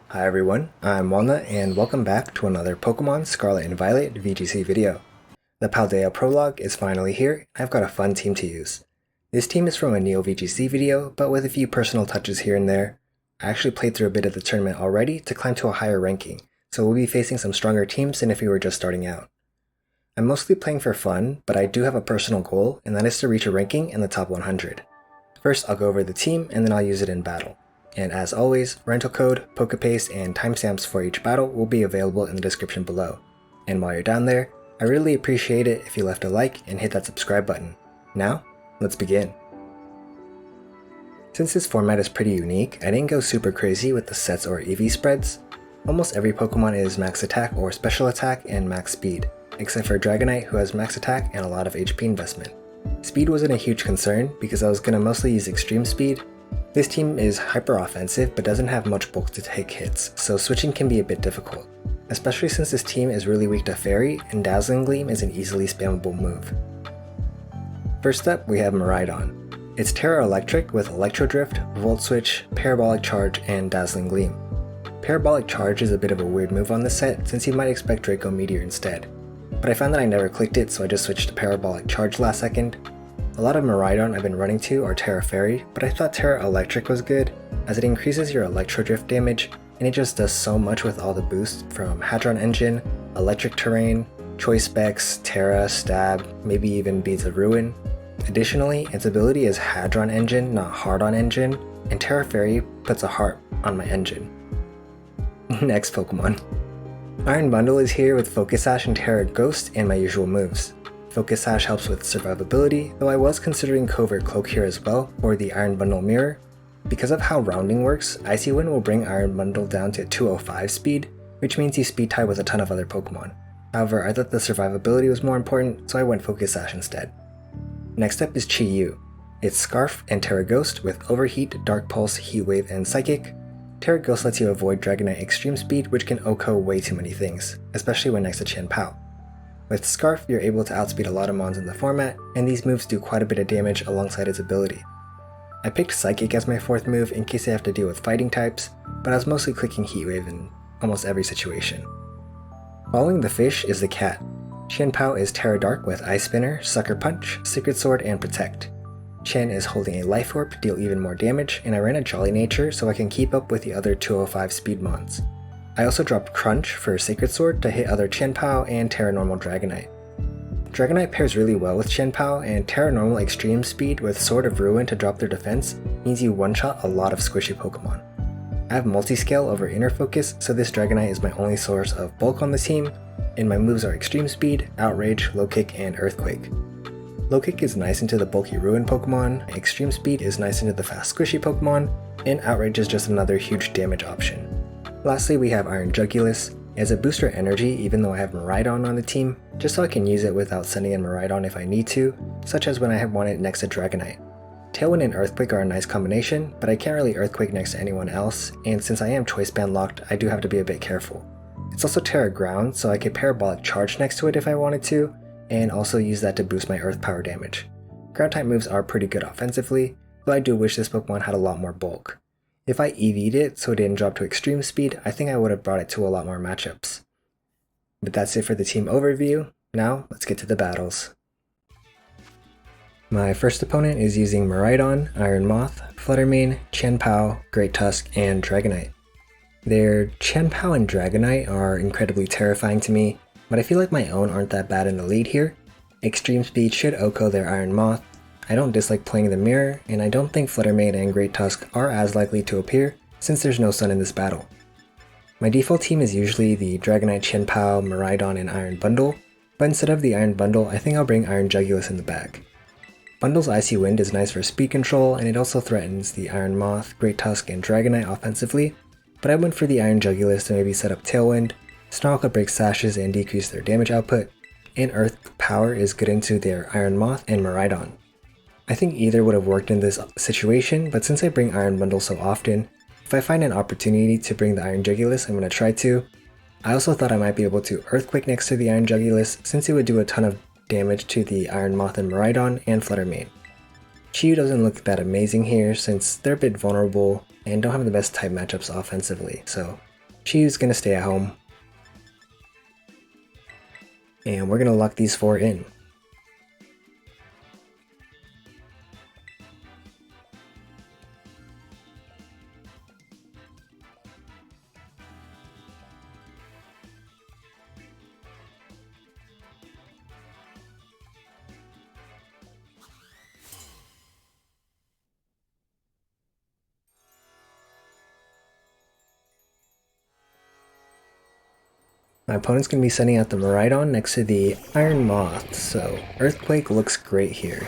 Hi everyone, I'm Walnut and welcome back to another Pokemon Scarlet and Violet VGC video. The Paldea Prologue is finally here, and I've got a fun team to use. This team is from a Neo VGC video, but with a few personal touches here and there. I actually played through a bit of the tournament already to climb to a higher ranking, so we'll be facing some stronger teams than if we were just starting out. I'm mostly playing for fun, but I do have a personal goal, and that is to reach a ranking in the top 100. First, I'll go over the team, and then I'll use it in battle. And as always, rental code, Pokepaste, and timestamps for each battle will be available in the description below. And while you're down there, I really appreciate it if you left a like and hit that subscribe button. Now, let's begin. Since this format is pretty unique, I didn't go super crazy with the sets or EV spreads. Almost every Pokemon is max attack or special attack and max speed, except for Dragonite who has max attack and a lot of HP investment. Speed wasn't a huge concern because I was going to mostly use extreme speed. This team is hyper offensive but doesn't have much bulk to take hits, so switching can be a bit difficult, especially since this team is really weak to Fairy and Dazzling Gleam is an easily spammable move. First up, we have Miraidon. It's Terra Electric with Electro Drift, Volt Switch, Parabolic Charge, and Dazzling Gleam. Parabolic Charge is a bit of a weird move on this set since you might expect Draco Meteor instead, but I found that I never clicked it, so I just switched to Parabolic Charge last second. A lot of Miraidon I've been running to are Terra Fairy, but I thought Terra Electric was good, as it increases your Electro Drift damage, and it just does so much with all the boosts from Hadron Engine, Electric Terrain, Choice Specs, Terra, Stab, maybe even Beads of Ruin. Additionally, its ability is Hadron Engine, not Hard-On Engine, and Terra Fairy puts a heart on my engine. Next Pokemon. Iron Bundle is here with Focus Sash and Terra Ghost and my usual moves. Focus Sash helps with survivability, though I was considering Covert Cloak here as well, or the Iron Bundle Mirror. Because of how rounding works, Icy Wind will bring Iron Bundle down to 205 speed, which means you speed tie with a ton of other Pokemon. However, I thought the survivability was more important, so I went Focus Sash instead. Next up is Chi-Yu. It's Scarf and Terra Ghost with Overheat, Dark Pulse, Heat Wave, and Psychic. Terra Ghost lets you avoid Dragonite Extreme Speed, which can OHKO way too many things, especially when next to Chien-Pao. With Scarf, you're able to outspeed a lot of mons in the format, and these moves do quite a bit of damage alongside its ability. I picked Psychic as my fourth move in case I have to deal with fighting types, but I was mostly clicking Heat Wave in almost every situation. Following the fish is the cat. Chien-Pao is Terra Dark with Ice Spinner, Sucker Punch, Secret Sword, and Protect. Chen is holding a Life Orb to deal even more damage, and I ran a Jolly Nature so I can keep up with the other 205 speed mons. I also dropped Crunch for Sacred Sword to hit other Chien-Pao and Terra Normal Dragonite. Dragonite pairs really well with Chien-Pao, and Terra Normal Extreme Speed with Sword of Ruin to drop their defense means you one-shot a lot of squishy Pokemon. I have Multiscale over Inner Focus, so this Dragonite is my only source of bulk on the team, and my moves are Extreme Speed, Outrage, Low Kick, and Earthquake. Low Kick is nice into the bulky Ruin Pokemon, Extreme Speed is nice into the fast squishy Pokemon, and Outrage is just another huge damage option. Lastly, we have Iron Jugulis. It has a booster energy even though I have Miraidon on the team, just so I can use it without sending in Miraidon if I need to, such as when I want it next to Dragonite. Tailwind and Earthquake are a nice combination, but I can't really Earthquake next to anyone else, and since I am Choice Band locked, I do have to be a bit careful. It's also Terra Ground, so I could Parabolic Charge next to it if I wanted to, and also use that to boost my Earth Power damage. Ground type moves are pretty good offensively, though I do wish this Pokemon had a lot more bulk. If I EV'd it so it didn't drop to extreme speed, I think I would have brought it to a lot more matchups. But that's it for the team overview. Now, let's get to the battles. My first opponent is using Miraidon, Iron Moth, Fluttermane, Chien-Pao, Great Tusk, and Dragonite. Their Chien-Pao and Dragonite are incredibly terrifying to me, but I feel like my own aren't that bad in the lead here. Extreme Speed should OHKO their Iron Moth. I don't dislike playing the mirror, and I don't think Fluttermane and Great Tusk are as likely to appear since there's no sun in this battle. My default team is usually the Dragonite, Chien-Pao, Miraidon, and Iron Bundle, but instead of the Iron Bundle, I think I'll bring Iron Jugulis in the bag. Bundle's Icy Wind is nice for speed control, and it also threatens the Iron Moth, Great Tusk, and Dragonite offensively, but I went for the Iron Jugulis to maybe set up Tailwind. Snarl could break sashes and decrease their damage output, and Earth Power is good into their Iron Moth and Miraidon. I think either would have worked in this situation, but since I bring Iron Bundle so often, if I find an opportunity to bring the Iron Jugulis, I'm going to try to. I also thought I might be able to Earthquake next to the Iron Jugulis since it would do a ton of damage to the Iron Moth and Miraidon and Fluttermane. Chi-Yu doesn't look that amazing here since they're a bit vulnerable and don't have the best type matchups offensively, so She's gonna stay at home. And we're gonna lock these 4 in. My opponent's going to be sending out the Miraidon next to the Iron Moth, so Earthquake looks great here.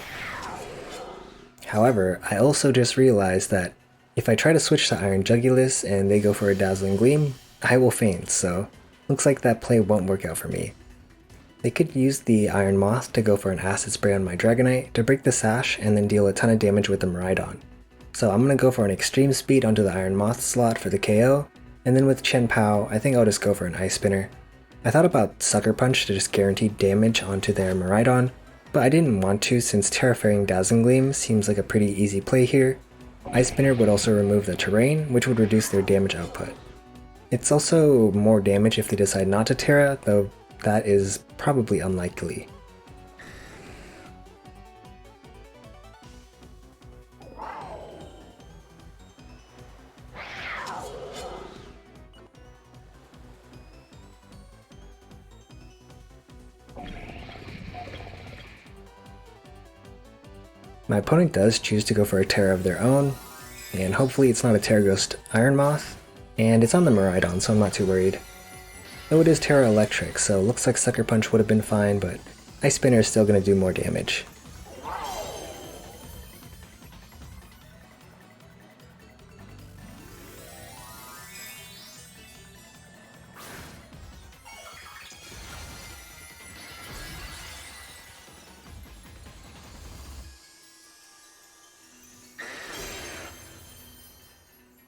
However, I also just realized that if I try to switch to Iron Jugulis and they go for a Dazzling Gleam, I will faint, so looks like that play won't work out for me. They could use the Iron Moth to go for an Acid Spray on my Dragonite to break the Sash and then deal a ton of damage with the Miraidon. So I'm going to go for an Extreme Speed onto the Iron Moth slot for the KO, and then with Chien-Pao, I think I'll just go for an Ice Spinner. I thought about Sucker Punch to just guarantee damage onto their Miraidon, but I didn't want to since Terraforming Dazzling Gleam seems like a pretty easy play here. Ice Spinner would also remove the terrain, which would reduce their damage output. It's also more damage if they decide not to Terra, though that is probably unlikely. My opponent does choose to go for a Terra of their own, and hopefully it's not a Terra Ghost Iron Moth, and it's on the Miraidon, so I'm not too worried. Though it is Terra Electric, so looks like Sucker Punch would have been fine, but Ice Spinner is still going to do more damage.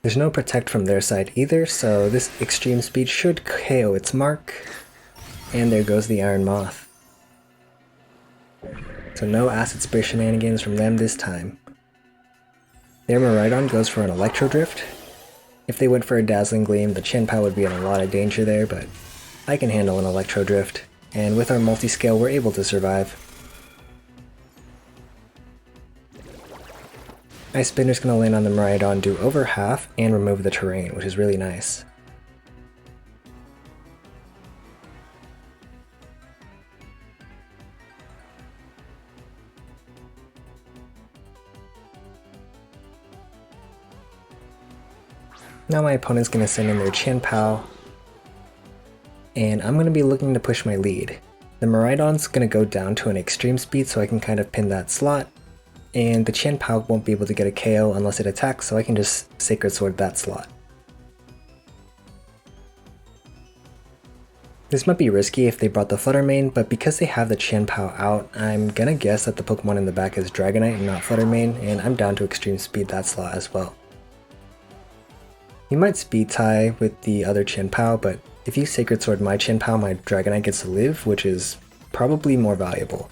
There's no Protect from their side either, so this Extreme Speed should KO its mark. And there goes the Iron Moth. So no Acid Spray shenanigans from them this time. Their Miraidon goes for an Electro Drift. If they went for a Dazzling Gleam, the Chien-Pao would be in a lot of danger there, but I can handle an Electro Drift. And with our multi-scale, we're able to survive. Ice Spinner's going to land on the Miraidon, do over half, and remove the terrain, which is really nice. Now my opponent's going to send in their Chien-Pao, and I'm going to be looking to push my lead. The Miraidon's going to go down to an Extreme Speed so I can kind of pin that slot, and the Chien-Pao won't be able to get a KO unless it attacks, so I can just Sacred Sword that slot. This might be risky if they brought the Flutter Mane, but because they have the Chien-Pao out, I'm gonna guess that the Pokemon in the back is Dragonite and not Flutter Mane, and I'm down to Extreme Speed that slot as well. You might Speed Tie with the other Chien-Pao, but if you Sacred Sword my Chien-Pao, my Dragonite gets to live, which is probably more valuable.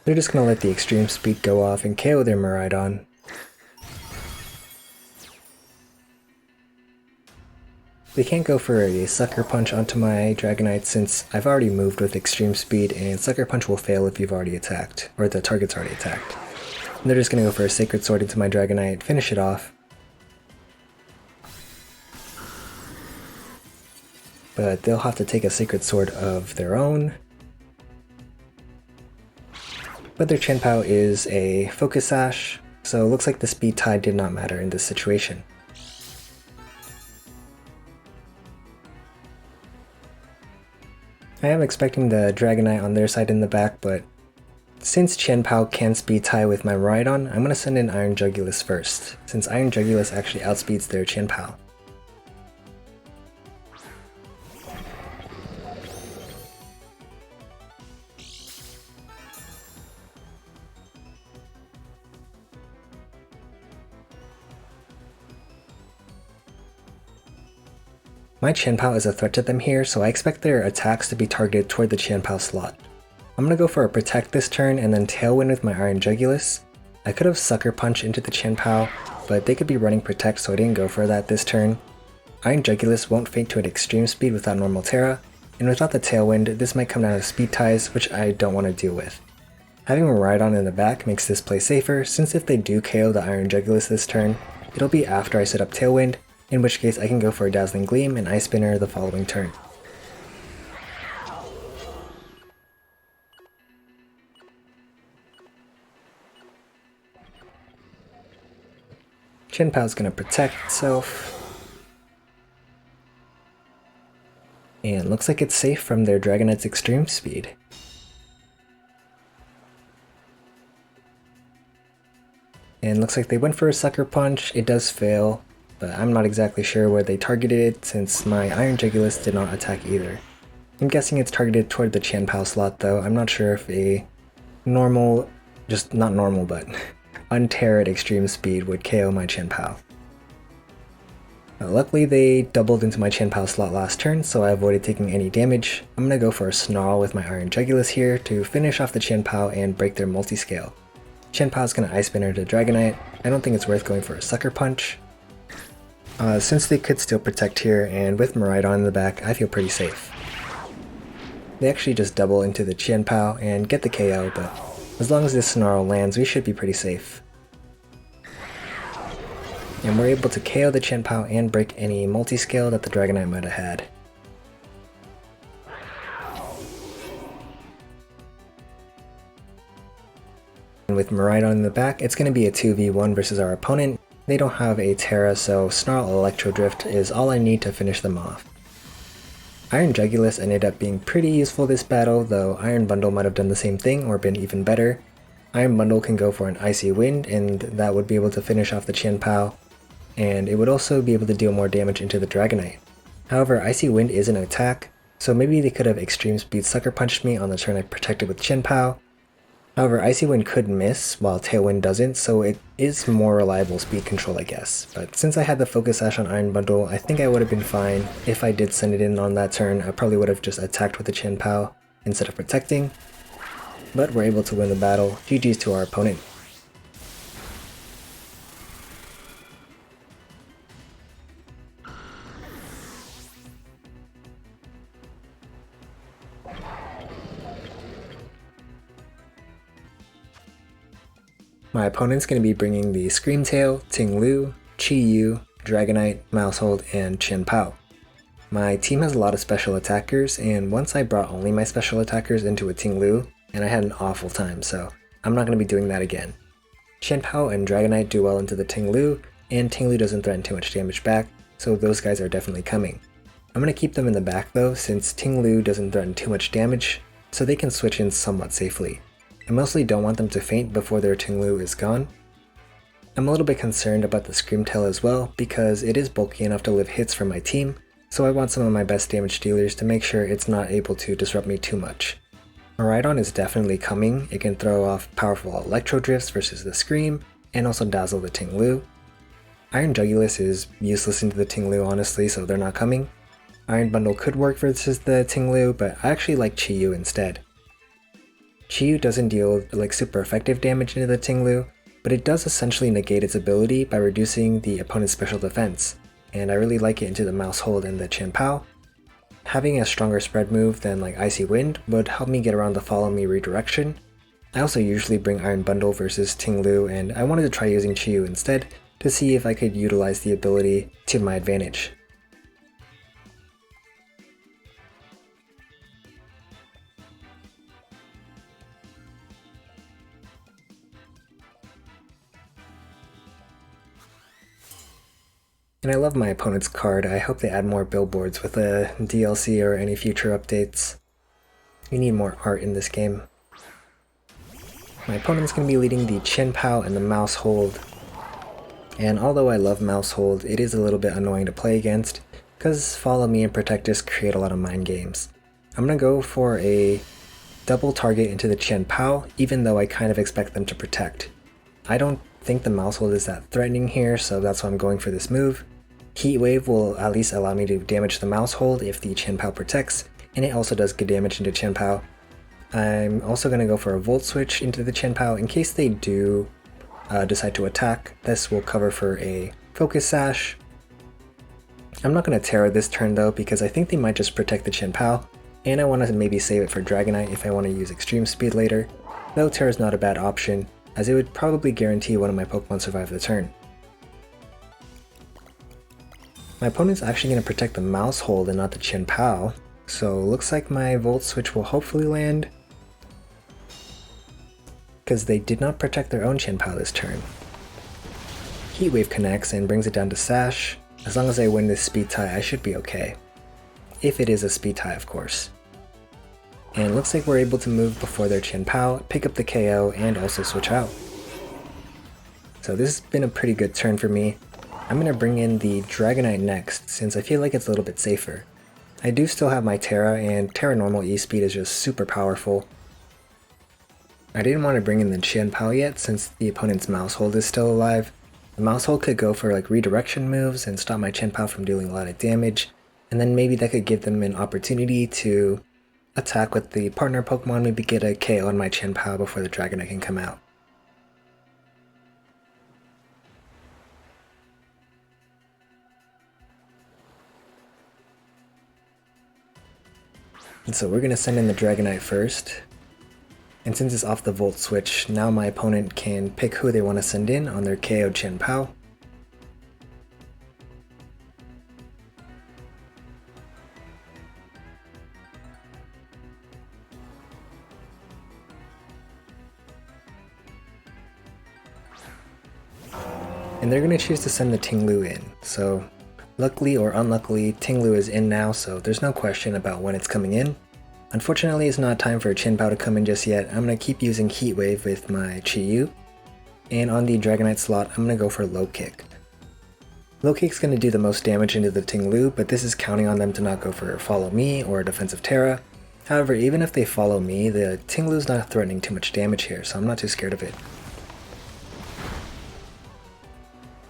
They're just going to let the Extreme Speed go off and KO their Miraidon. They can't go for a Sucker Punch onto my Dragonite since I've already moved with Extreme Speed, and Sucker Punch will fail if you've already attacked, or the target's already attacked. And they're just going to go for a Sacred Sword into my Dragonite, finish it off. But they'll have to take a Sacred Sword of their own. But their Chien-Pao is a Focus Sash, so it looks like the Speed Tie did not matter in this situation. I am expecting the Dragonite on their side in the back, but since Chien-Pao can Speed Tie with my Miraidon, I'm going to send in Iron Jugulis first, since Iron Jugulis actually outspeeds their Chien-Pao. My Qianpao is a threat to them here, so I expect their attacks to be targeted toward the Qianpao slot. I'm gonna go for a Protect this turn and then Tailwind with my Iron Jugulus. I could have Sucker Punch into the Qianpao, but they could be running Protect, so I didn't go for that this turn. Iron Jugulus won't faint to an extreme speed without normal Terra, and without the Tailwind, this might come down to speed ties, which I don't want to deal with. Having Miraidon in the back makes this play safer, since if they do KO the Iron Jugulus this turn, it'll be after I set up Tailwind, in which case I can go for a Dazzling Gleam and Ice Spinner the following turn. Qianpao's gonna protect itself. And looks like it's safe from their Dragonite's extreme speed. And looks like they went for a Sucker Punch. It does fail, but I'm not exactly sure where they targeted it since my Iron Jugulus did not attack either. I'm guessing it's targeted toward the Qianpao slot though. I'm not sure if a normal, just not normal, but Unterra at extreme speed would KO my Qianpao. Luckily they doubled into my Qianpao slot last turn, so I avoided taking any damage. I'm gonna go for a Snarl with my Iron Jugulus here to finish off the Qianpao and break their multiscale. Qianpao's gonna Ice Spinner to Dragonite. I don't think it's worth going for a Sucker Punch. Since they could still protect here, and with Miraidon in the back, I feel pretty safe. They actually just double into the Qianpao and get the KO, but as long as this Snarl lands, we should be pretty safe. And we're able to KO the Qianpao and break any multiscale that the Dragonite might have had. And with Miraidon in the back, it's going to be a 2v1 versus our opponent. They don't have a Terra, so Snarl Electro Drift is all I need to finish them off. Iron Jugulus ended up being pretty useful this battle, though Iron Bundle might have done the same thing or been even better. Iron Bundle can go for an Icy Wind, and that would be able to finish off the Qianpao, and it would also be able to deal more damage into the Dragonite. However, Icy Wind is an attack, so maybe they could have Extreme Speed Sucker Punched me on the turn I protected with Qianpao. However, Icy Wind could miss, while Tailwind doesn't, so it is more reliable speed control I guess. But since I had the Focus Sash on Iron Bundle, I think I would have been fine. If I did send it in on that turn, I probably would have just attacked with the Qianpao instead of protecting. But we're able to win the battle. GG's to our opponent. My opponent's going to be bringing the Screamtail, Ting-Lu, Chi-Yu, Dragonite, Mousehold, and Qianpao. My team has a lot of special attackers, and once I brought only my special attackers into a Ting-Lu, and I had an awful time, so I'm not going to be doing that again. Qianpao and Dragonite do well into the Ting-Lu, and Ting-Lu doesn't threaten too much damage back, so those guys are definitely coming. I'm going to keep them in the back though, since Ting-Lu doesn't threaten too much damage, so they can switch in somewhat safely. I mostly don't want them to faint before their Ting-Lu is gone. I'm a little bit concerned about the Screamtail as well, because it is bulky enough to live hits from my team, so I want some of my best damage dealers to make sure it's not able to disrupt me too much. Miraidon is definitely coming. It can throw off powerful Electro Drifts versus the Scream, and also dazzle the Ting-Lu. Iron Jugulus is useless into the Ting-Lu honestly, so they're not coming. Iron Bundle could work versus the Ting-Lu, but I actually like Chi-Yu instead. Chi-Yu doesn't deal like super effective damage into the Ting-Lu, but it does essentially negate its ability by reducing the opponent's special defense, and I really like it into the Mousehold and the Qianpao. Having a stronger spread move than like Icy Wind would help me get around the Follow Me redirection. I also usually bring Iron Bundle versus Ting-Lu, and I wanted to try using Chi-Yu instead to see if I could utilize the ability to my advantage. And I love my opponent's card. I hope they add more billboards with a DLC or any future updates. We need more art in this game. My opponent's going to be leading the Qianpao and the Mousehold. And although I love Mousehold, it is a little bit annoying to play against, because Follow Me and Protectus create a lot of mind games. I'm going to go for a double target into the Qianpao, even though I kind of expect them to protect. I don't think the Mousehold is that threatening here, so that's why I'm going for this move. Heat Wave will at least allow me to damage the mouse hold if the Chien-Pao protects, and it also does good damage into Chien-Pao. I'm also going to go for a Volt Switch into the Chien-Pao in case they do decide to attack. This will cover for a Focus Sash. I'm not going to Terra this turn though, because I think they might just protect the Chien-Pao, and I want to maybe save it for Dragonite if I want to use Extreme Speed later, though Terra is not a bad option, as it would probably guarantee one of my Pokemon survive the turn. My opponent's actually going to protect the mouse hold and not the Chien-Pao, so looks like my Volt Switch will hopefully land, because they did not protect their own Chien-Pao this turn. Heat Wave connects and brings it down to Sash. As long as I win this speed tie, I should be okay. If it is a speed tie, of course. And looks like we're able to move before their Chien-Pao, pick up the KO, and also switch out. So this has been a pretty good turn for me. I'm going to bring in the Dragonite next, since I feel like it's a little bit safer. I do still have my Terra, and Terra normal E-Speed is just super powerful. I didn't want to bring in the Chien-Pao yet, since the opponent's mouse hold is still alive. The mouse hold could go for like redirection moves and stop my Chien-Pao from dealing a lot of damage, and then maybe that could give them an opportunity to attack with the partner Pokemon, maybe get a KO on my Chien-Pao before the Dragonite can come out. And so we're going to send in the Dragonite first. And since it's off the Volt Switch, now my opponent can pick who they want to send in on their KO Chien-Pao. And they're going to choose to send the Ting-Lu in, so luckily or unluckily, Ting-Lu is in now, so there's no question about when it's coming in. Unfortunately, it's not time for Chien-Pao to come in just yet. I'm going to keep using Heat Wave with my Chi-Yu, and on the Dragonite slot, I'm going to go for Low Kick. Low Kick's going to do the most damage into the Ting-Lu, but this is counting on them to not go for Follow Me or Defensive Terra. However, even if they follow me, the Ting-Lu's not threatening too much damage here, so I'm not too scared of it.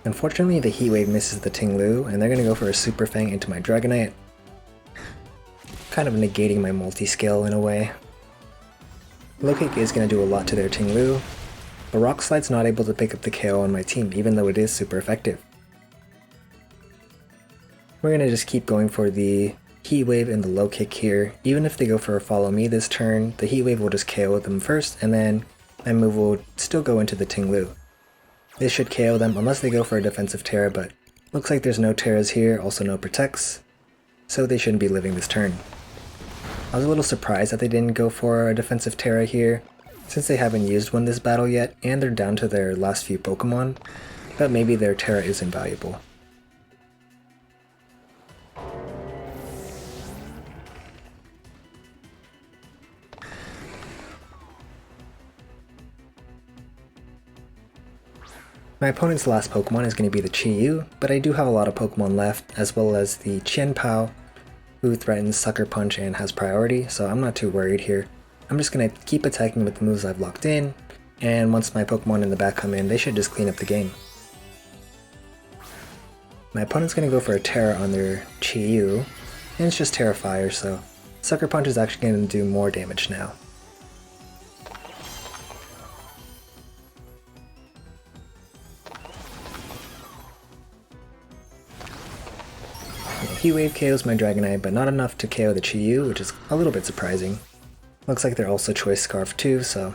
Unfortunately, the Heat Wave misses the Ting-Lu, and they're going to go for a Super Fang into my Dragonite, kind of negating my multi-scale in a way. Low Kick is going to do a lot to their Ting-Lu, but Rock Slide's not able to pick up the KO on my team, even though it is super effective. We're going to just keep going for the Heat Wave and the Low Kick here. Even if they go for a Follow Me this turn, the Heat Wave will just KO them first, and then my move will still go into the Ting-Lu. This should KO them unless they go for a Defensive Terra, but looks like there's no Terras here, also no Protects, so they shouldn't be living this turn. I was a little surprised that they didn't go for a Defensive Terra here, since they haven't used one this battle yet, and they're down to their last few Pokemon, but maybe their Terra is invaluable. My opponent's last Pokemon is going to be the Chi-Yu, but I do have a lot of Pokemon left, as well as the Chien-Pao, who threatens Sucker Punch and has priority, so I'm not too worried here. I'm just going to keep attacking with the moves I've locked in, and once my Pokemon in the back come in, they should just clean up the game. My opponent's going to go for a Terra on their Chi-Yu, and it's just Terra Fire, so Sucker Punch is actually going to do more damage now. Heat Wave KOs my Dragonite, but not enough to KO the Chi-Yu, which is a little bit surprising. Looks like they're also Choice Scarf too, so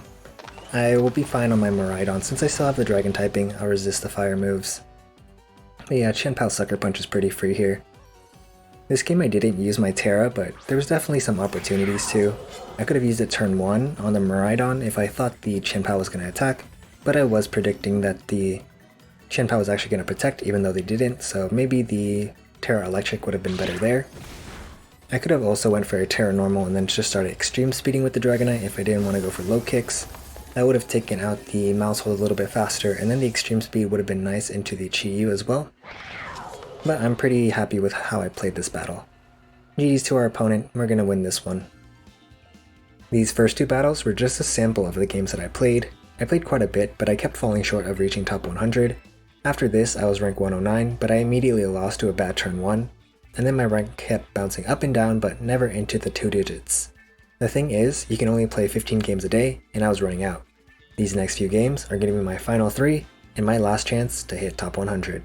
I will be fine on my Miraidon. Since I still have the Dragon typing, I'll resist the fire moves. But yeah, Chien-Pao Sucker Punch is pretty free here. This game I didn't use my Terra, but there was definitely some opportunities too. I could have used it turn 1 on the Miraidon if I thought the Chien-Pao was going to attack, but I was predicting that the Chien-Pao was actually going to protect even though they didn't, so maybe the Terra Electric would have been better there. I could have also went for a Terra Normal and then just started extreme speeding with the Dragonite if I didn't want to go for low kicks. That would have taken out the mouse hold a little bit faster, and then the extreme speed would have been nice into the Chi-Yu as well. But I'm pretty happy with how I played this battle. GG's to our opponent, we're going to win this one. These first two battles were just a sample of the games that I played. I played quite a bit, but I kept falling short of reaching top 100. After this, I was rank 109, but I immediately lost to a bad turn 1, and then my rank kept bouncing up and down but never into the 2 digits. The thing is, you can only play 15 games a day, and I was running out. These next few games are going to be my final 3, and my last chance to hit top 100.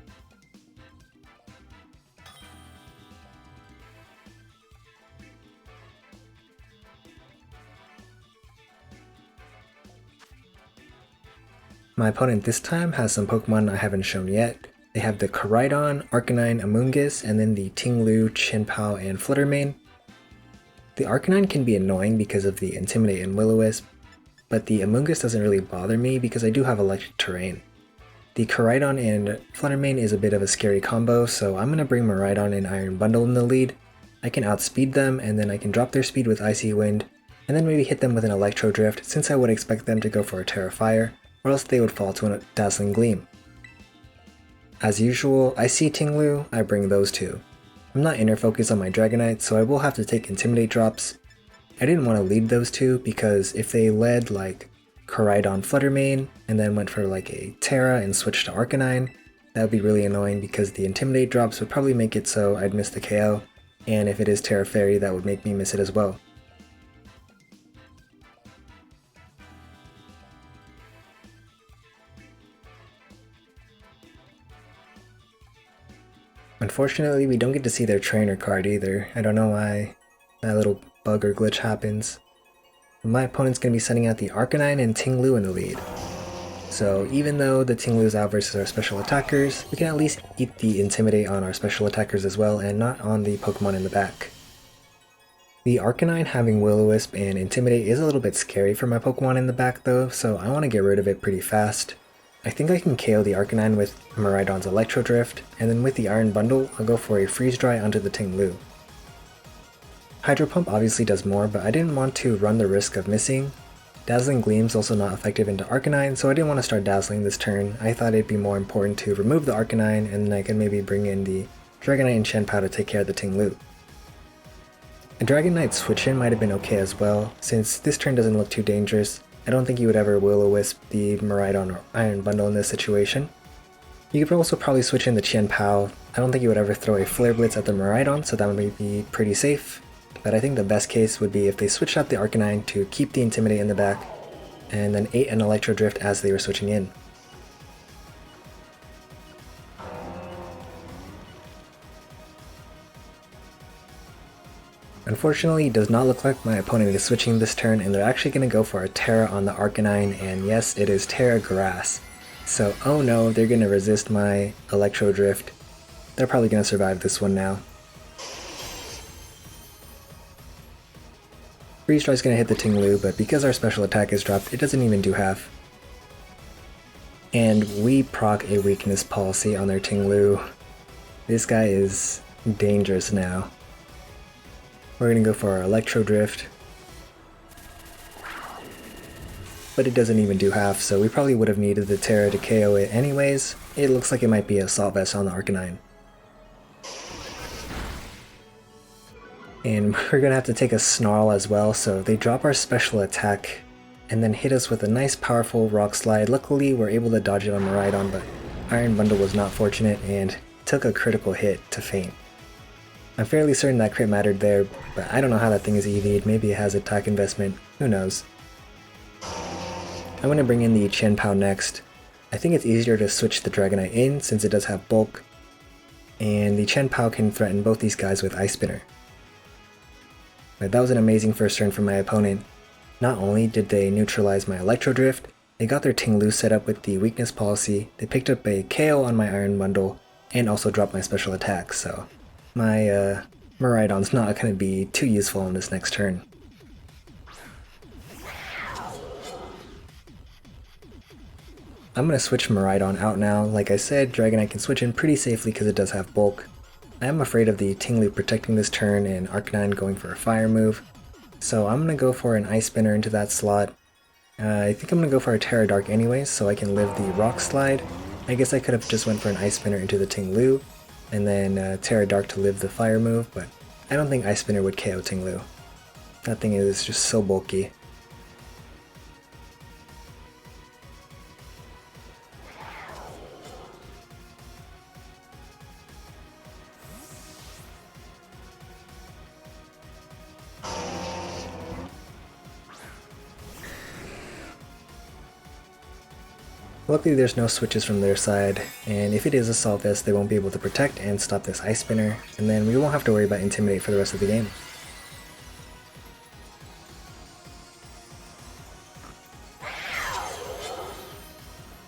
My opponent this time has some Pokemon I haven't shown yet. They have the Koraidon, Arcanine, Amoonguss, and then the Ting-Lu, Chien-Pao, and Fluttermane. The Arcanine can be annoying because of the Intimidate and Will-O-Wisp, but the Amoonguss doesn't really bother me because I do have electric terrain. The Koraidon and Fluttermane is a bit of a scary combo, so I'm going to bring Miraidon and Iron Bundle in the lead. I can outspeed them, and then I can drop their speed with Icy Wind, and then maybe hit them with an Electro Drift since I would expect them to go for a Terra Fire, or else they would fall to a Dazzling Gleam. As usual, I see Ting-Lu, I bring those two. I'm not inner focused on my Dragonite, so I will have to take Intimidate drops. I didn't want to lead those two because if they led like Koraidon Fluttermane and then went for like a Terra and switched to Arcanine, that would be really annoying because the Intimidate drops would probably make it so I'd miss the KO, and if it is Terra Fairy that would make me miss it as well. Unfortunately, we don't get to see their trainer card either. I don't know why that little bug or glitch happens. My opponent's going to be sending out the Arcanine and Ting-Lu in the lead. So even though the Ting-Lu is out versus our special attackers, we can at least eat the Intimidate on our special attackers as well and not on the Pokemon in the back. The Arcanine having Will-O-Wisp and Intimidate is a little bit scary for my Pokemon in the back though, so I want to get rid of it pretty fast. I think I can KO the Arcanine with Miraidon's Electro Drift, and then with the Iron Bundle, I'll go for a Freeze Dry onto the Ting-Lu. Hydro Pump obviously does more, but I didn't want to run the risk of missing. Dazzling Gleam's also not effective into Arcanine, so I didn't want to start Dazzling this turn. I thought it'd be more important to remove the Arcanine, and then I could maybe bring in the Dragonite and Chien-Pao to take care of the Ting-Lu. A Dragonite switch-in might have been okay as well, since this turn doesn't look too dangerous. I don't think you would ever Will-O-Wisp the Miraidon or Iron Bundle in this situation. You could also probably switch in the Chien-Pao. I don't think you would ever throw a Flare Blitz at the Miraidon, so that would be pretty safe. But I think the best case would be if they switched out the Arcanine to keep the Intimidate in the back, and then ate an Electro Drift as they were switching in. Unfortunately, it does not look like my opponent is switching this turn, and they're actually going to go for a Terra on the Arcanine, and yes, it is Terra Grass. So, oh no, they're going to resist my Electro Drift. They're probably going to survive this one now. Freeze Dry is going to hit the Ting-Lu, but because our special attack is dropped, it doesn't even do half. And we proc a Weakness Policy on their Ting-Lu. This guy is dangerous now. We're going to go for our Electro Drift. But it doesn't even do half, so we probably would have needed the Terra to KO it anyways. It looks like it might be Assault Vest on the Arcanine. And we're going to have to take a Snarl as well, so they drop our special attack and then hit us with a nice powerful Rock Slide. Luckily we're able to dodge it on Miraidon, but Iron Bundle was not fortunate and took a critical hit to faint. I'm fairly certain that crit mattered there, but I don't know how that thing is EV'd. Maybe it has attack investment, who knows. I'm going to bring in the Chien-Pao next. I think it's easier to switch the Dragonite in since it does have bulk, and the Chien-Pao can threaten both these guys with Ice Spinner. But that was an amazing first turn from my opponent. Not only did they neutralize my Electro Drift, they got their Ting-Lu set up with the Weakness Policy, they picked up a KO on my Iron Bundle, and also dropped my special attack, so my Miraidon's not going to be too useful on this next turn. I'm going to switch Miraidon out now. Like I said, Dragonite can switch in pretty safely because it does have bulk. I am afraid of the Ting-Lu protecting this turn and Arcanine going for a fire move. So I'm going to go for an Ice Spinner into that slot. I think I'm going to go for a Terra Dark anyways so I can live the Rock Slide. I guess I could have just went for an Ice Spinner into the Ting-Lu and then Terra Dark to live the fire move, but I don't think Ice Spinner would KO Ting-Lu. That thing is just so bulky. Luckily there's no switches from their side, and if it is Assault Vest they won't be able to protect and stop this Ice Spinner, and then we won't have to worry about Intimidate for the rest of the game.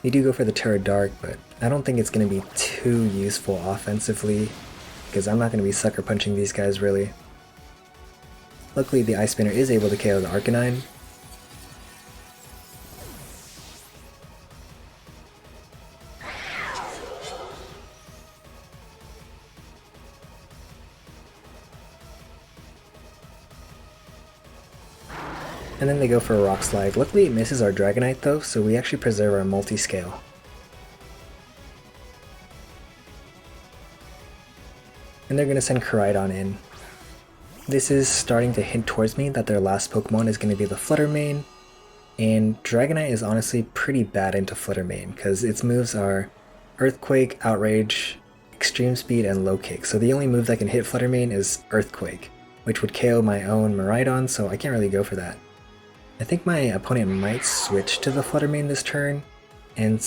They do go for the Terra Dark, but I don't think it's going to be too useful offensively, because I'm not going to be sucker punching these guys really. Luckily the Ice Spinner is able to KO the Arcanine. And then they go for a Rock Slide. Luckily it misses our Dragonite though, so we actually preserve our multi-scale. And they're going to send Koraidon in. This is starting to hint towards me that their last Pokemon is going to be the Flutter Mane, and Dragonite is honestly pretty bad into Flutter Mane because its moves are Earthquake, Outrage, Extreme Speed, and Low Kick. So the only move that can hit Flutter Mane is Earthquake, which would KO my own Miraidon, so I can't really go for that. I think my opponent might switch to the Flutter Mane this turn and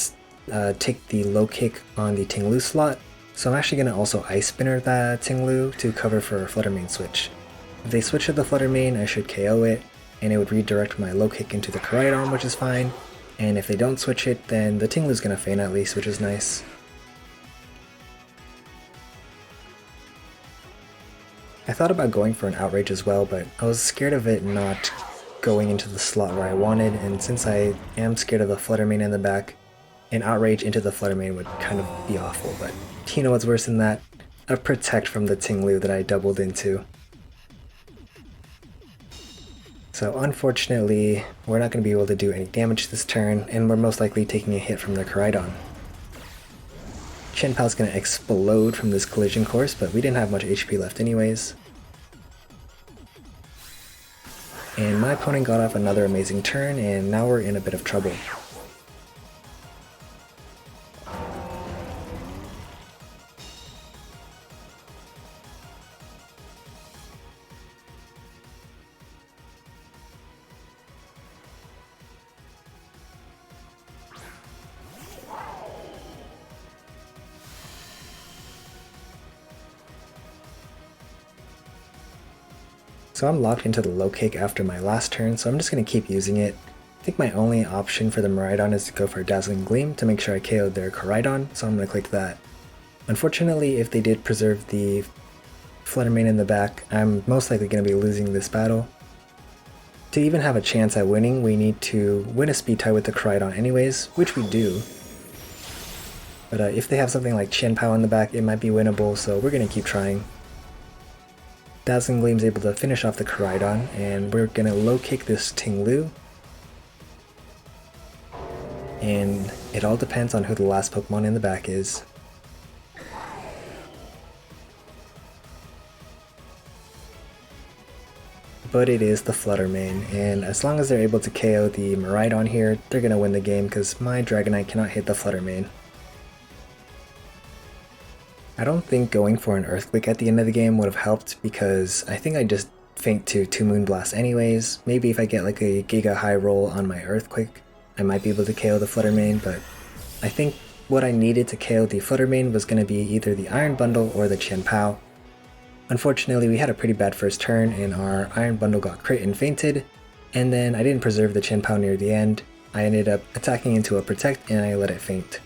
take the Low Kick on the Tinglu slot, so I'm actually going to also Ice Spinner that Tinglu to cover for a Flutter Mane switch. If they switch to the Flutter Mane, I should KO it, and it would redirect my Low Kick into the Koraidon, which is fine, and if they don't switch it, then the Tinglu's going to feign at least, which is nice. I thought about going for an Outrage as well, but I was scared of it not going into the slot where I wanted, and since I am scared of the Flutter Mane in the back, an Outrage into the Flutter Mane would kind of be awful, but you know what's worse than that? A Protect from the Tinglu that I doubled into. So unfortunately, we're not going to be able to do any damage this turn, and we're most likely taking a hit from the Koraidon. Chien-Pao's going to explode from this collision course, but we didn't have much HP left anyways. And my opponent got off another amazing turn, and now we're in a bit of trouble. So I'm locked into the Low Kick after my last turn, so I'm just going to keep using it. I think my only option for the Miraidon is to go for Dazzling Gleam to make sure I KO'd their Koraidon, so I'm going to click that. Unfortunately, if they did preserve the Flutter Mane in the back, I'm most likely going to be losing this battle. To even have a chance at winning, we need to win a speed tie with the Koraidon anyways, which we do. But if they have something like Chien-Pao in the back, it might be winnable, so we're going to keep trying. Dazzling Gleam's able to finish off the Koraidon, and we're going to Low Kick this Tinglu. And it all depends on who the last Pokemon in the back is. But it is the Flutter Mane, and as long as they're able to KO the Miraidon here, they're going to win the game because my Dragonite cannot hit the Flutter Mane. I don't think going for an Earthquake at the end of the game would have helped because I think I just faint to 2 Moonblast anyways. Maybe if I get like a Giga High roll on my Earthquake, I might be able to KO the Flutter Mane, but I think what I needed to KO the Flutter Mane was going to be either the Iron Bundle or the Chien-Pao. Unfortunately, we had a pretty bad first turn and our Iron Bundle got crit and fainted, and then I didn't preserve the Chien-Pao near the end. I ended up attacking into a Protect and I let it faint.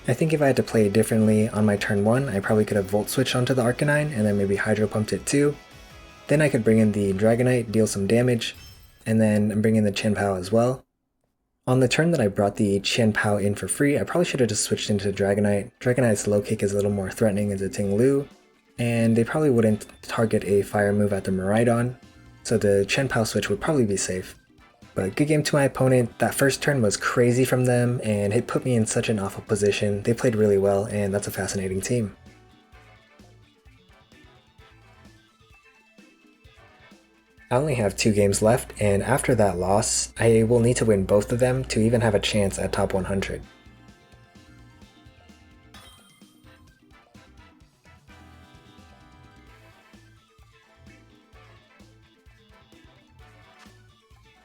I think if I had to play it differently on my turn 1, I probably could have Volt Switched onto the Arcanine and then maybe Hydro Pumped it too. Then I could bring in the Dragonite, deal some damage, and then bring in the Chien-Pao as well. On the turn that I brought the Chien-Pao in for free, I probably should have just switched into Dragonite. Dragonite's Low Kick is a little more threatening as a Tinglu, and they probably wouldn't target a fire move at the Miraidon, so the Chien-Pao switch would probably be safe. But good game to my opponent. That first turn was crazy from them, and it put me in such an awful position. They played really well, and that's a fascinating team. I only have 2 games left, and after that loss, I will need to win both of them to even have a chance at top 100.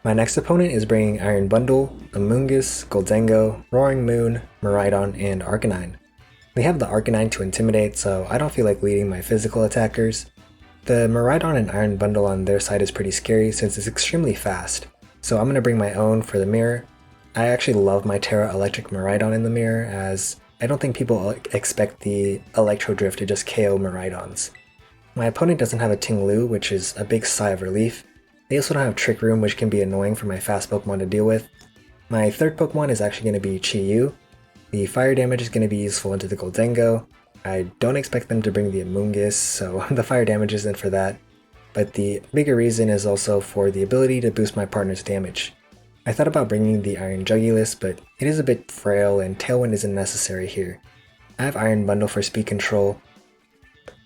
My next opponent is bringing Iron Bundle, Amoonguss, Gholdengo, Roaring Moon, Miraidon, and Arcanine. They have the Arcanine to intimidate, so I don't feel like leading my physical attackers. The Miraidon and Iron Bundle on their side is pretty scary since it's extremely fast, so I'm going to bring my own for the mirror. I actually love my Terra Electric Miraidon in the mirror, as I don't think people expect the Electro Drift to just KO Miraidons. My opponent doesn't have a Ting-Lu, which is a big sigh of relief. They also don't have Trick Room, which can be annoying for my fast Pokemon to deal with. My third Pokemon is actually going to be Chi-Yu. The fire damage is going to be useful into the Gholdengo. I don't expect them to bring the Amoonguss, so the fire damage isn't for that. But the bigger reason is also for the ability to boost my partner's damage. I thought about bringing the Iron Jugulis, but it is a bit frail and Tailwind isn't necessary here. I have Iron Bundle for speed control,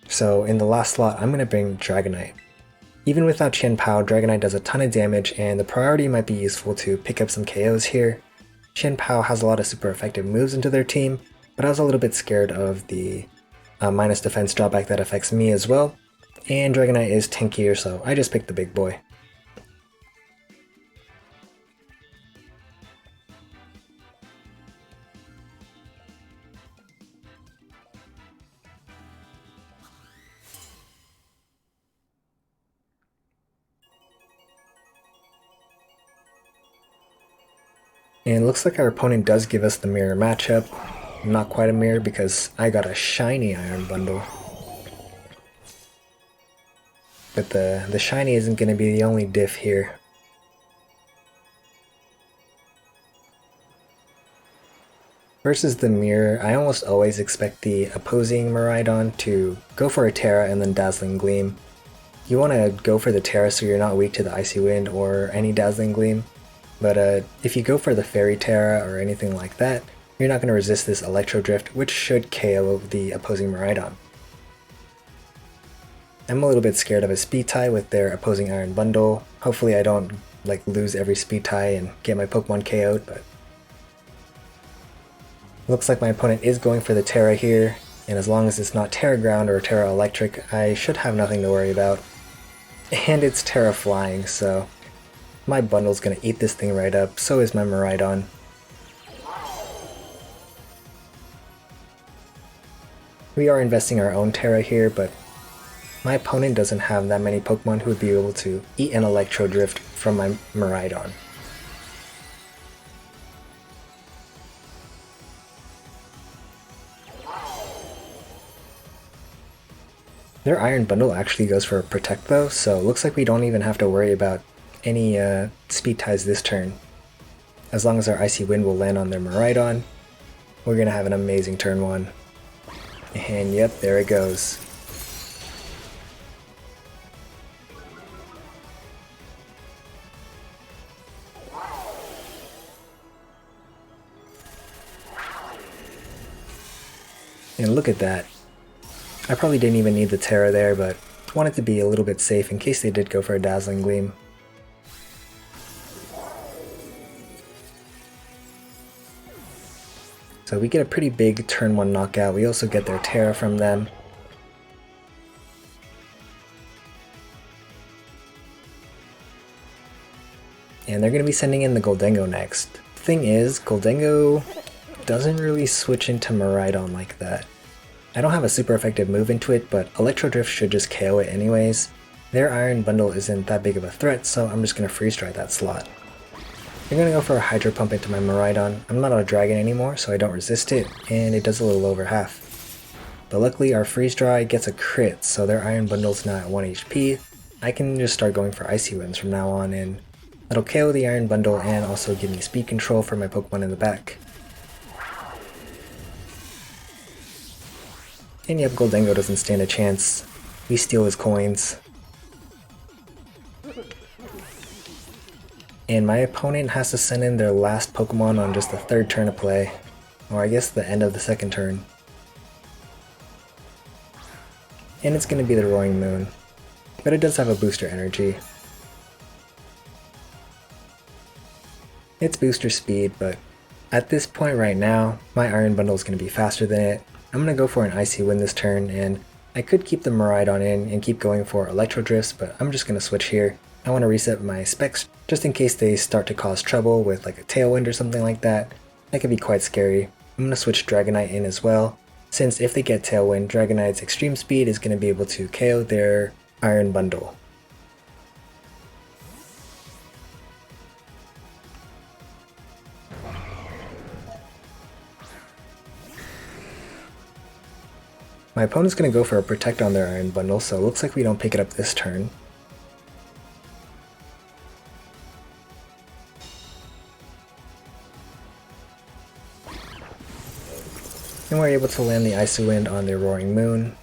so in the last slot I'm going to bring Dragonite. Even without Chien-Pao, Dragonite does a ton of damage, and the priority might be useful to pick up some KOs here. Chien-Pao has a lot of super effective moves into their team, but I was a little bit scared of the minus defense drawback that affects me as well, and Dragonite is tankier, so I just picked the big boy. And it looks like our opponent does give us the mirror matchup. Not quite a mirror because I got a shiny Iron Bundle. But the shiny isn't going to be the only diff here. Versus the mirror, I almost always expect the opposing Miraidon to go for a Terra and then Dazzling Gleam. You want to go for the Terra so you're not weak to the Icy Wind or any Dazzling Gleam. But if you go for the Fairy Terra or anything like that, you're not going to resist this Electro Drift, which should KO the opposing Miraidon. I'm a little bit scared of a speed tie with their opposing Iron Bundle. Hopefully I don't lose every speed tie and get my Pokemon KO'd, but looks like my opponent is going for the Terra here, and as long as it's not Terra Ground or Terra Electric, I should have nothing to worry about. And it's Terra Flying, so my bundle's gonna eat this thing right up, so is my Miraidon. We are investing our own Terra here, but my opponent doesn't have that many Pokemon who would be able to eat an Electro Drift from my Miraidon. Their Iron Bundle actually goes for a Protect though, so it looks like we don't even have to worry about any speed ties this turn. As long as our Icy Wind will land on their Miraidon, we're gonna have an amazing turn 1. And yep, there it goes. And look at that. I probably didn't even need the Terra there, but wanted to be a little bit safe in case they did go for a Dazzling Gleam. So we get a pretty big turn 1 knockout. We also get their Terra from them. And they're going to be sending in the Gholdengo next. The thing is, Gholdengo doesn't really switch into Miraidon like that. I don't have a super effective move into it, but Electro Drift should just KO it anyways. Their Iron Bundle isn't that big of a threat, so I'm just going to Freeze Dry that slot. I'm going to go for a Hydro Pump into my Miraidon. I'm not a dragon anymore, so I don't resist it, and it does a little over half. But luckily our Freeze Dry gets a crit, so their Iron Bundle's now at 1 HP. I can just start going for Icy Winds from now on, and that'll KO the Iron Bundle and also give me speed control for my Pokemon in the back. And yep, Gholdengo doesn't stand a chance. We steal his coins. And my opponent has to send in their last Pokemon on just the 3rd turn of play. Or I guess the end of the 2nd turn. And it's going to be the Roaring Moon. But it does have a booster energy. It's booster speed, but at this point right now, my Iron Bundle is going to be faster than it. I'm going to go for an Icy Wind this turn, and I could keep the Miraidon in and keep going for Electro Drifts, but I'm just going to switch here. I want to reset my specs just in case they start to cause trouble with like a Tailwind or something like that. That could be quite scary. I'm going to switch Dragonite in as well, since if they get Tailwind, Dragonite's extreme speed is going to be able to KO their Iron Bundle. My opponent's going to go for a Protect on their Iron Bundle, so it looks like we don't pick it up this turn. And we're able to land the Icy Wind on their Roaring Moon.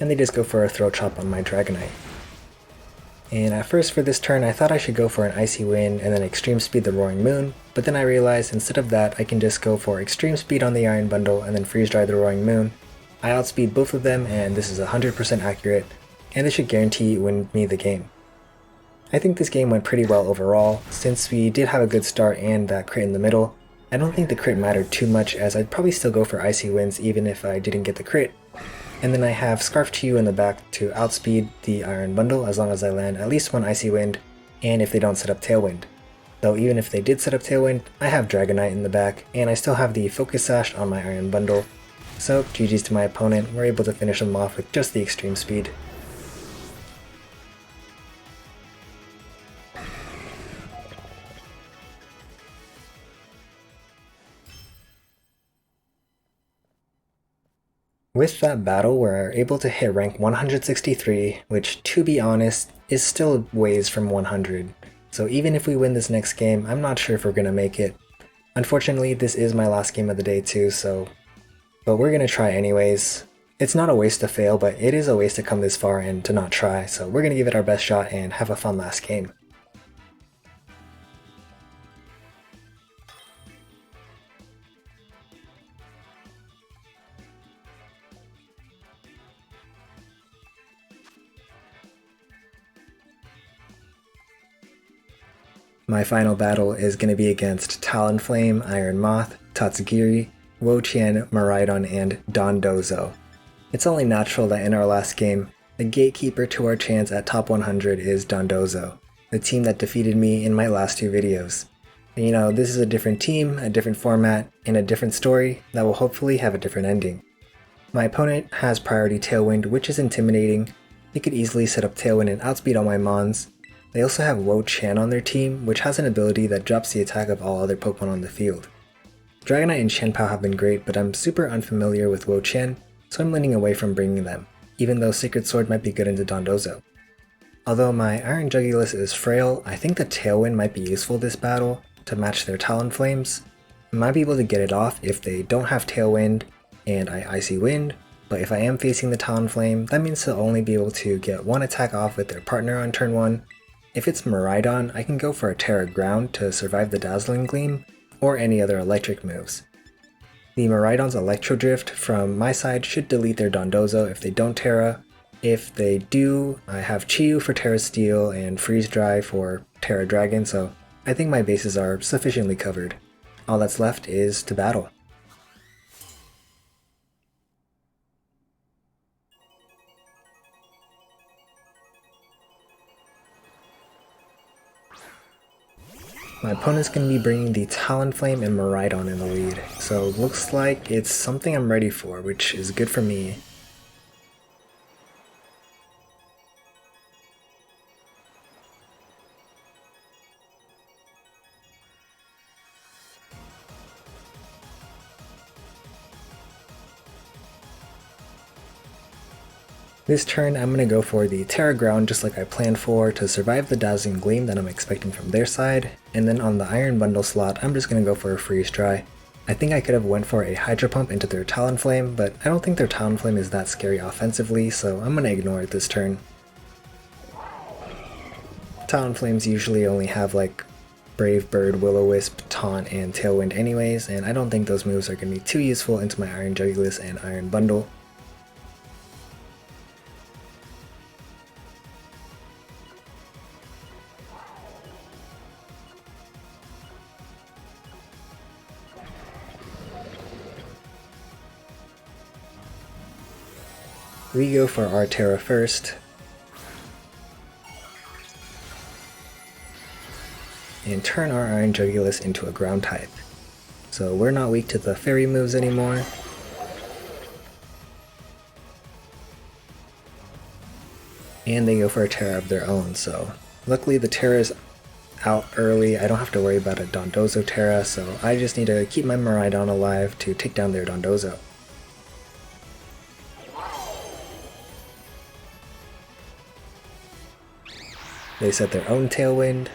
And they just go for a Throat Chop on my Dragonite. And at first for this turn I thought I should go for an Icy Wind and then Extreme Speed the Roaring Moon, but then I realized instead of that I can just go for Extreme Speed on the Iron Bundle and then Freeze Dry the Roaring Moon. I outspeed both of them and this is 100% accurate, and this should guarantee win me the game. I think this game went pretty well overall. Since we did have a good start and that crit in the middle, I don't think the crit mattered too much, as I'd probably still go for Icy Winds even if I didn't get the crit. And then I have Scarf to You in the back to outspeed the Iron Bundle as long as I land at least one Icy Wind, and if they don't set up Tailwind. Though even if they did set up Tailwind, I have Dragonite in the back, and I still have the Focus Sash on my Iron Bundle. So GG's to my opponent, we're able to finish them off with just the Extreme Speed. With that battle, we're able to hit rank 163, which, to be honest, is still ways from 100. So even if we win this next game, I'm not sure if we're gonna make it. Unfortunately, this is my last game of the day too, but we're gonna try anyways. It's not a waste to fail, but it is a waste to come this far and to not try, so we're gonna give it our best shot and have a fun last game. My final battle is going to be against Talonflame, Iron Moth, Tatsugiri, Wo-Chien, Miraidon, and Dondozo. It's only natural that in our last game, the gatekeeper to our chance at top 100 is Dondozo, the team that defeated me in my last two videos. And you know, this is a different team, a different format, and a different story that will hopefully have a different ending. My opponent has priority Tailwind, which is intimidating. They could easily set up Tailwind and outspeed all my Mons. They also have Wo-Chien on their team, which has an ability that drops the attack of all other Pokemon on the field. Dragonite and Chien-Pao have been great, but I'm super unfamiliar with Wo-Chien, so I'm leaning away from bringing them, even though Sacred Sword might be good into Dondozo. Although my Iron Jugulis is frail, I think the Tailwind might be useful this battle to match their Talonflames. I might be able to get it off if they don't have Tailwind and I Icy Wind, but if I am facing the Talonflame, that means they'll only be able to get one attack off with their partner on turn 1. If it's Miraidon, I can go for a Terra Ground to survive the Dazzling Gleam, or any other electric moves. The Miraidon's Electro Drift from my side should delete their Dondozo if they don't Terra. If they do, I have Chi-Yu for Terra Steel and Freeze Dry for Terra Dragon, so I think my bases are sufficiently covered. All that's left is to battle. My opponent's going to be bringing the Talonflame and Miraidon in the lead, so looks like it's something I'm ready for, which is good for me. This turn I'm going to go for the Terra Ground just like I planned for to survive the Dazzling Gleam that I'm expecting from their side, and then on the Iron Bundle slot I'm just going to go for a Freeze Dry. I think I could have went for a Hydro Pump into their Talonflame, but I don't think their Talonflame is that scary offensively, so I'm going to ignore it this turn. Talonflames usually only have like Brave Bird, Will-O-Wisp, Taunt, and Tailwind anyways, and I don't think those moves are going to be too useful into my Iron Jugulis and Iron Bundle. We go for our Terra first. and turn our Iron Jugulis into a ground type. So we're not weak to the fairy moves anymore. And they go for a Terra of their own, so luckily the Terra is out early. I don't have to worry about a Dondozo Terra, so I just need to keep my Miraidon alive to take down their Dondozo. They set their own Tailwind.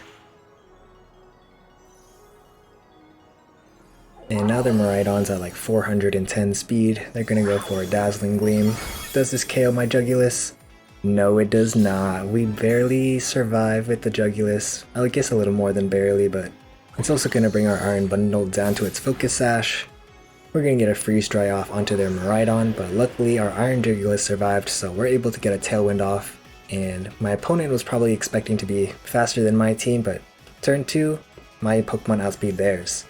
And now their Miraidon's at like 410 speed. They're gonna go for a Dazzling Gleam. Does this KO my Jugulis? No, it does not. We barely survive with the Jugulis. I guess a little more than barely, but it's also gonna bring our Iron Bundle down to its Focus Sash. We're gonna get a Freeze Dry off onto their Miraidon, but luckily our Iron Jugulis survived, so we're able to get a Tailwind off. And my opponent was probably expecting to be faster than my team, but turn 2, my Pokemon outspeed theirs.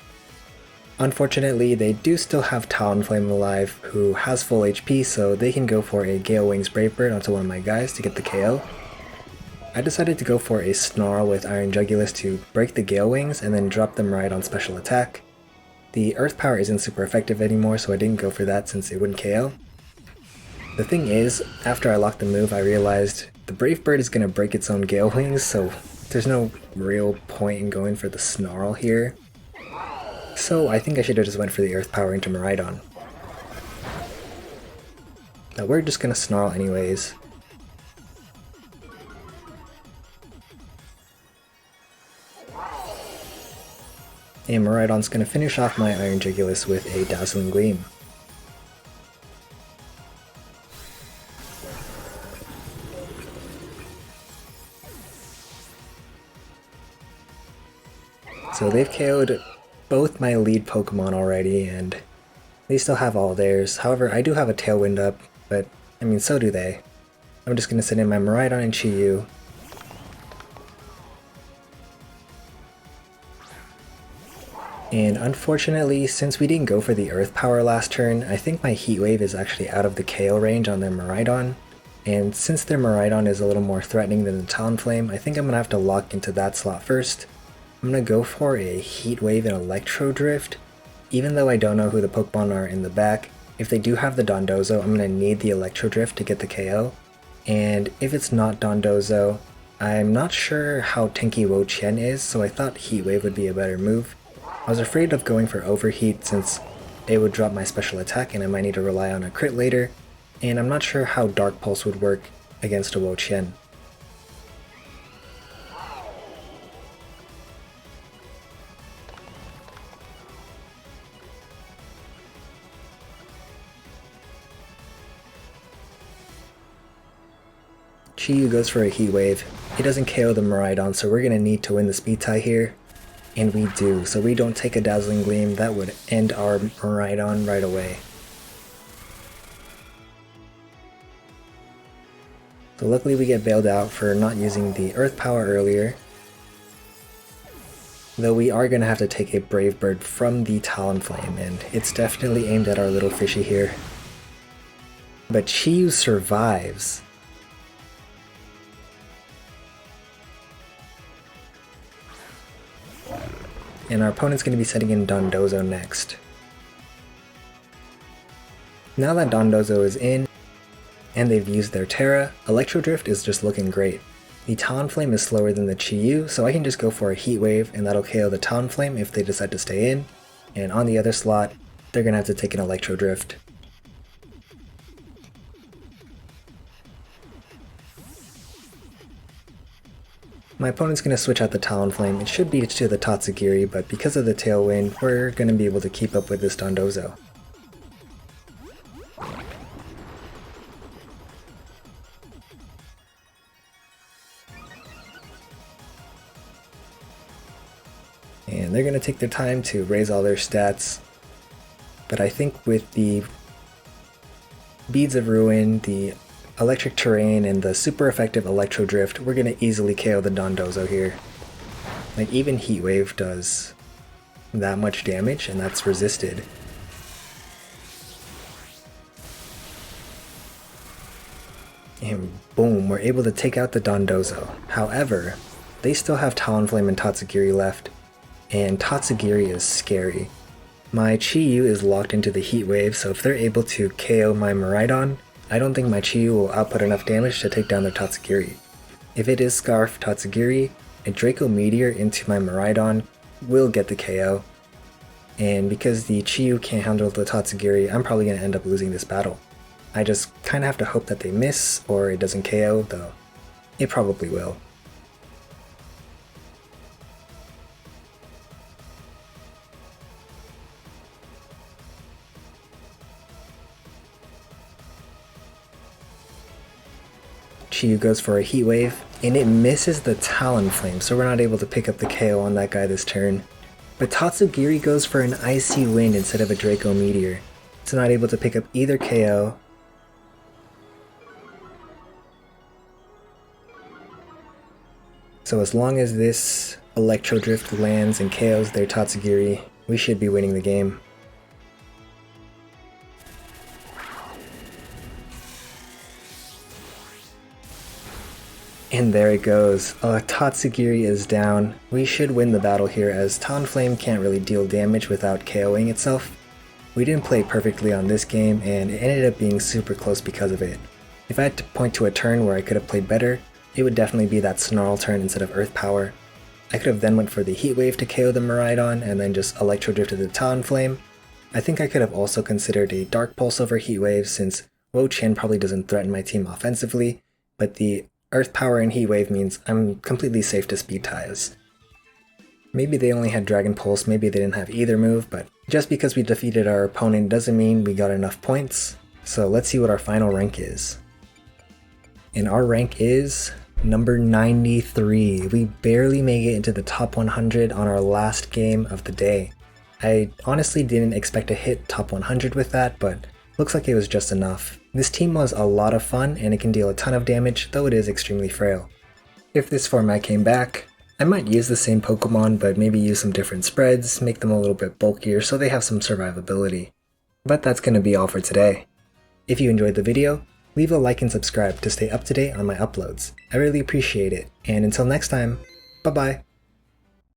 Unfortunately, they do still have Talonflame alive, who has full HP, so they can go for a Gale Wings Brave Bird onto one of my guys to get the KO. I decided to go for a Snarl with Iron Jugulis to break the Gale Wings and then drop them right on special attack. The Earth Power isn't super effective anymore, so I didn't go for that since it wouldn't KO. The thing is, after I locked the move, I realized the Brave Bird is going to break its own Gale Wings, so there's no real point in going for the Snarl here. So I think I should have just went for the Earth Power into Miraidon. Now we're just gonna Snarl anyways. And Miraidon's gonna finish off my Iron Jugulis with a Dazzling Gleam. So they've KO'd both my lead Pokemon already, and they still have all theirs. However, I do have a Tailwind up, but I mean, so do they. I'm just going to send in my Miraidon and Chi-Yu. And unfortunately, since we didn't go for the Earth Power last turn, I think my Heat Wave is actually out of the KO range on their Miraidon. And since their Miraidon is a little more threatening than the Talonflame, I think I'm going to have to lock into that slot first. I'm going to go for a Heat Wave and Electro Drift. Even though I don't know who the Pokemon are in the back, if they do have the Dondozo, I'm going to need the Electro Drift to get the KO. And if it's not Dondozo, I'm not sure how tanky Wo-Chien is, so I thought Heat Wave would be a better move. I was afraid of going for Overheat since it would drop my special attack and I might need to rely on a crit later, and I'm not sure how Dark Pulse would work against a Wo-Chien. Chi-Yu goes for a Heat Wave. He doesn't KO the Miraidon, so we're going to need to win the speed tie here. And we do, so we don't take a Dazzling Gleam. That would end our Miraidon right away. So luckily we get bailed out for not using the Earth Power earlier. Though we are going to have to take a Brave Bird from the Talonflame, and it's definitely aimed at our little fishy here. But Chi-Yu survives. And our opponent's going to be setting in Dondozo next. Now that Dondozo is in, and they've used their Terra, Electro Drift is just looking great. The Talonflame is slower than the Chi-Yu, so I can just go for a Heat Wave and that'll KO the Talonflame if they decide to stay in. And on the other slot, they're going to have to take an Electro Drift. My opponent's going to switch out the Talonflame. It should beat to the Tatsugiri, but because of the Tailwind, we're going to be able to keep up with this Dondozo. And they're going to take their time to raise all their stats. But I think with the Beads of Ruin, the Electric Terrain, and the super effective Electro Drift, we're going to easily KO the Dondozo here. Like, even Heat Wave does that much damage, and that's resisted. And boom, we're able to take out the Dondozo. However, they still have Talonflame and Tatsugiri left, and Tatsugiri is scary. My Chi-Yu is locked into the Heat Wave, so if they're able to KO my Miraidon, I don't think my Chi-Yu will output enough damage to take down their Tatsugiri. If it is Scarf Tatsugiri, a Draco Meteor into my Miraidon will get the KO, and because the Chi-Yu can't handle the Tatsugiri, I'm probably going to end up losing this battle. I just kinda have to hope that they miss, or it doesn't KO, though it probably will. Chi-Yu goes for a Heat Wave, and it misses the Talonflame, so we're not able to pick up the KO on that guy this turn. But Tatsugiri goes for an Icy Wind instead of a Draco Meteor. It's not able to pick up either KO. So as long as this Electro Drift lands and KOs their Tatsugiri, we should be winning the game. And there it goes. Tatsugiri is down. We should win the battle here as Talonflame can't really deal damage without KOing itself. We didn't play perfectly on this game and it ended up being super close because of it. If I had to point to a turn where I could have played better, it would definitely be that Snarl turn instead of Earth Power. I could have then went for the Heat Wave to KO the Miraidon and then just Electro Drifted the Talonflame. I think I could have also considered a Dark Pulse over Heat Wave since Wo-Chien probably doesn't threaten my team offensively, but the Earth Power and Heat Wave means I'm completely safe to speed ties. Maybe they only had Dragon Pulse, maybe they didn't have either move, but just because we defeated our opponent doesn't mean we got enough points. So let's see what our final rank is. And our rank is number 93. We barely made it into the top 100 on our last game of the day. I honestly didn't expect to hit top 100 with that, but looks like it was just enough. This team was a lot of fun and it can deal a ton of damage, though it is extremely frail. If this format came back, I might use the same Pokemon but maybe use some different spreads, make them a little bit bulkier so they have some survivability. But that's going to be all for today. If you enjoyed the video, leave a like and subscribe to stay up to date on my uploads. I really appreciate it, and until next time, bye bye!